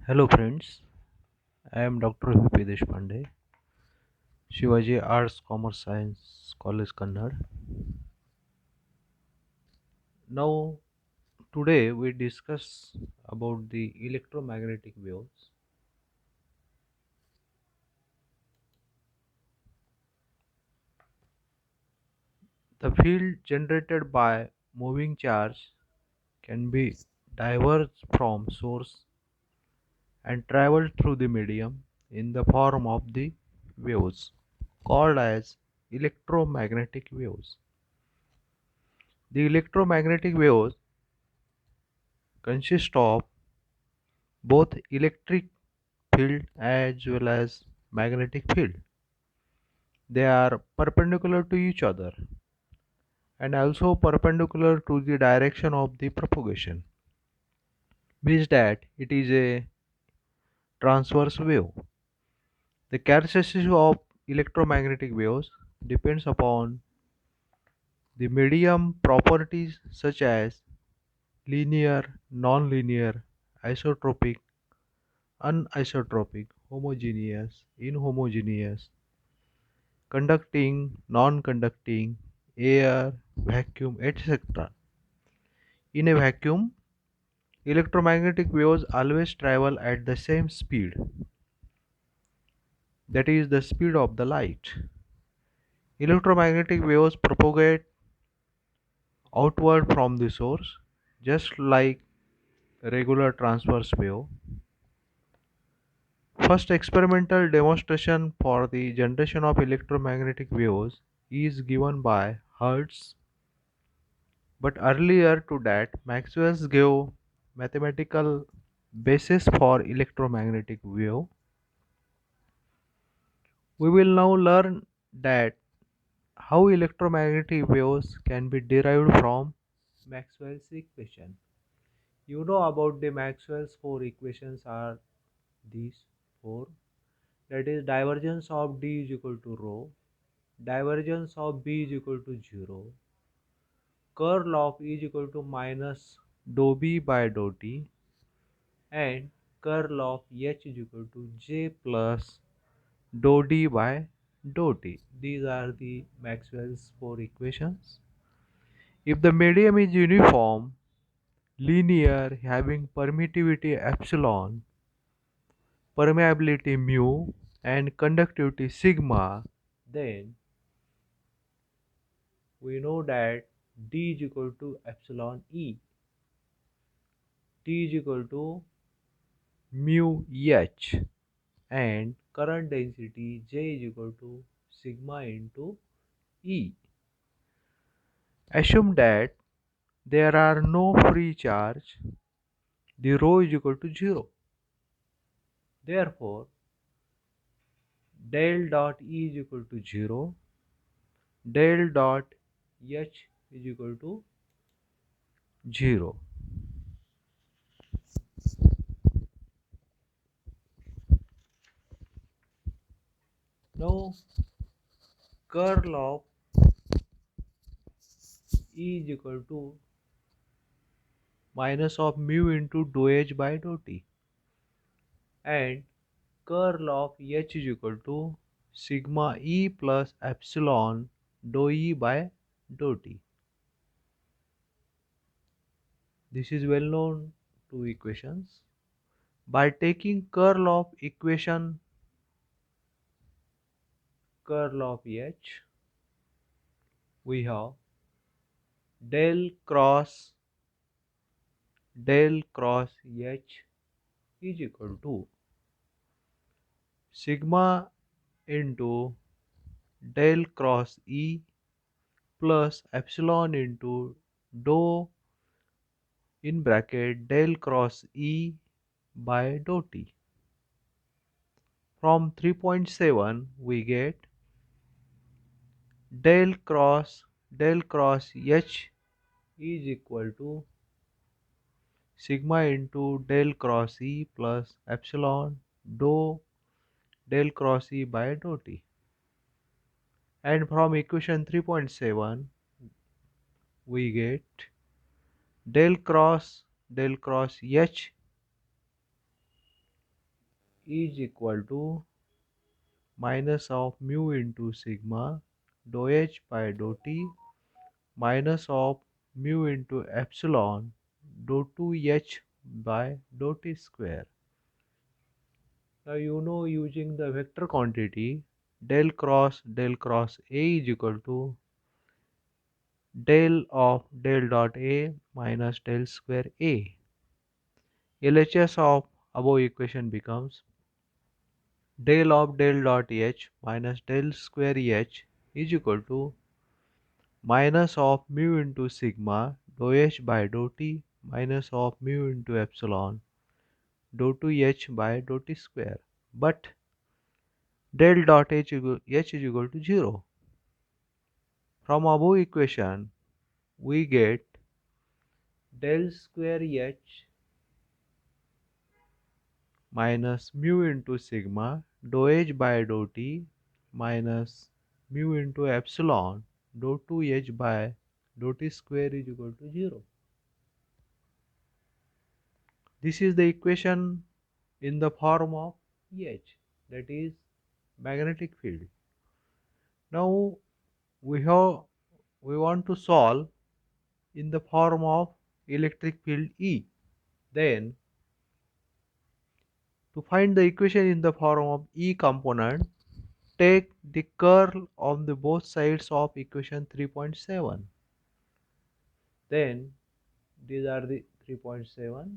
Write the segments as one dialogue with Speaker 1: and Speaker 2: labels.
Speaker 1: Hello friends, I am Dr. V.P. Deshpande, Shivaji Arts Commerce Science College Kannad. Now today we discuss about the electromagnetic waves. The field generated by moving charge can be diverged from source and travel through the medium in the form of the waves called as electromagnetic waves. The electromagnetic waves consist of both electric field as well as magnetic field. They are perpendicular to each other and also perpendicular to the direction of the propagation, means that it is a transverse wave. The characteristics of electromagnetic waves depends upon the medium properties such as linear, non-linear, isotropic, anisotropic, homogeneous, inhomogeneous, conducting, non-conducting, air, vacuum, etc. In a vacuum, electromagnetic waves always travel at the same speed, that is the speed of the light. Electromagnetic waves propagate outward from the source, just like a regular transverse wave. First experimental demonstration for the generation of electromagnetic waves is given by Hertz. But earlier to that, Maxwell gave mathematical basis for electromagnetic wave. We will now learn that how electromagnetic waves can be derived from Maxwell's equation. You know about the Maxwell's four equations are these four. That is divergence of D is equal to rho, divergence of B is equal to 0, curl of E is equal to minus dou B by dou T, and curl of H is equal to J plus dou D by dou T. These are the Maxwell's four equations. If the medium is uniform, linear, having permittivity epsilon, permeability mu, and conductivity sigma, then we know that D is equal to epsilon E, T is equal to mu H, and current density J is equal to sigma into E. Assume that there are no free charge, the rho is equal to 0. Therefore, del dot E is equal to 0, del dot H is equal to 0. Now, curl of E is equal to minus of mu into dou H by dou T, and curl of H is equal to sigma E plus epsilon dou E by dou T. This is well known two equations. By taking curl of equation curl of H, we have del cross H is equal to sigma into del cross E plus epsilon into dou in bracket del cross E by dou T. From 3.7 we get del cross H is equal to sigma into del cross E plus epsilon dou del cross E by dou T. And from equation 3.7 we get del cross H is equal to minus of mu into sigma dou h by dou t minus of mu into epsilon dou 2h by dou t square. Now you know, using the vector quantity del cross A is equal to del dot A minus del square A. LHS of above equation becomes del dot H minus del square H is equal to minus of mu into sigma dou H by dou T minus of mu into epsilon dou 2H by dou T square. But del dot H is equal to 0. From above equation we get del square H minus mu into sigma dou H by dou T minus mu into epsilon dou 2H by dou T square is equal to 0. This is the equation in the form of H, that is magnetic field. Now we want to solve in the form of electric field E. Then to find the equation in the form of E component, take the curl of the both sides of equation 3.7. Then these are the 3.7.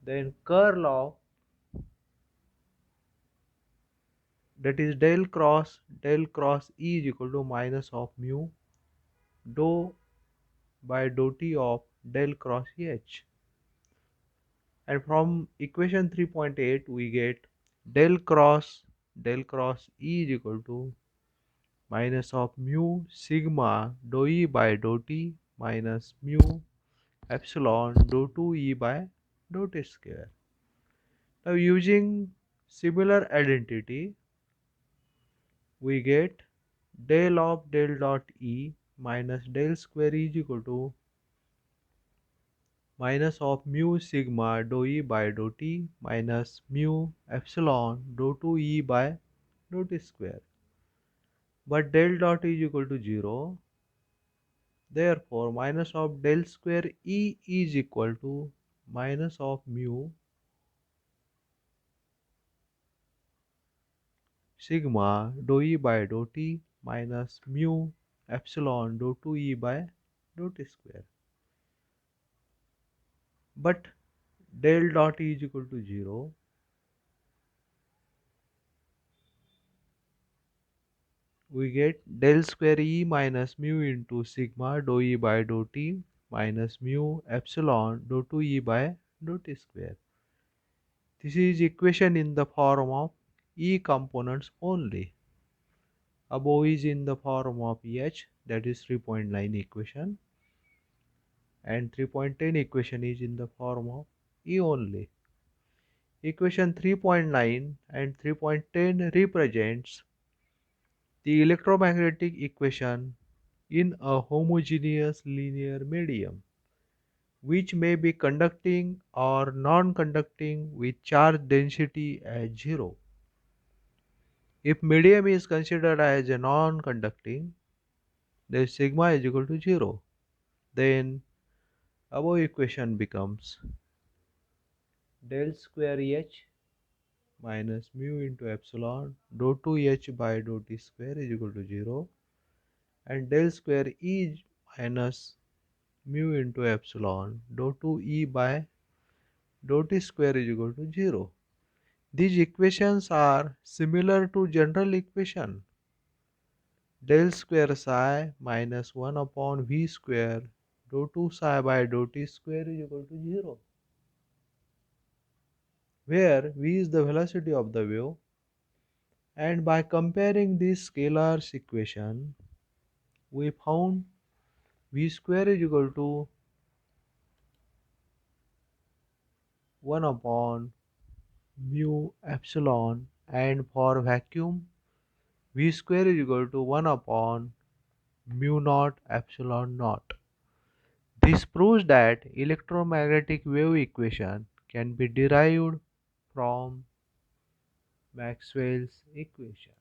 Speaker 1: Then curl of, that is del cross E is equal to minus of mu dou by dou t of del cross H. And from equation 3.8 we get del cross E is equal to minus of mu sigma dou E by dou t minus mu epsilon dou 2E by dou t square. Now using similar identity we get del dot E minus del square E is equal to minus of mu sigma dou E by dou t minus mu epsilon dou 2E by dou t square. But del dot E is equal to 0. Therefore minus of del square E is equal to minus of mu sigma dou E by dou t minus mu epsilon dou 2E by dou t square. But del dot E is equal to 0. We get del square E minus mu into sigma dou E by dou t minus mu epsilon dou 2E by dou t square. This is equation in the form of E components only. Above is in the form of H, that is 3.9 equation, and 3.10 equation is in the form of E only. Equation 3.9 and 3.10 represents the electromagnetic equation in a homogeneous linear medium, which may be conducting or non-conducting with charge density as 0. If medium is considered as a non-conducting, then sigma is equal to 0. Then above equation becomes del square H minus mu into epsilon dou 2H by dou t square is equal to 0, and del square E minus mu into epsilon dou 2E by dou t square is equal to 0. These equations are similar to general equation del square psi minus 1 upon v square dou 2 psi by dou t square is equal to 0, where v is the velocity of the wave. And by comparing this scalars equation, we found v square is equal to 1 upon mu epsilon, and for vacuum v square is equal to 1 upon mu naught epsilon naught. This proves that electromagnetic wave equation can be derived from Maxwell's equation.